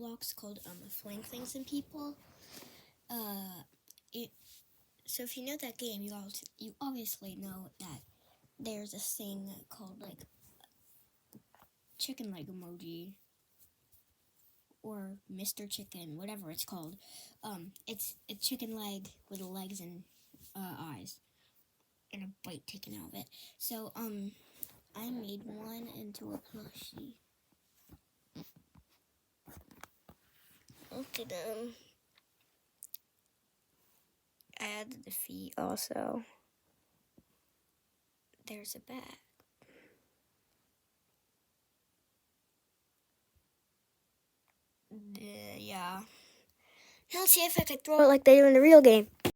Roblox called Fling Things and People. So if you know that game, you obviously know that there's this thing called like chicken leg emoji or Mr. Chicken, whatever it's called. It's a chicken leg with legs and eyes and a bite taken out of it. So I made one into a plushie. Look at them. I added the feet also. There's a bat. Yeah. Now let's see if I could throw it like they do in the real game.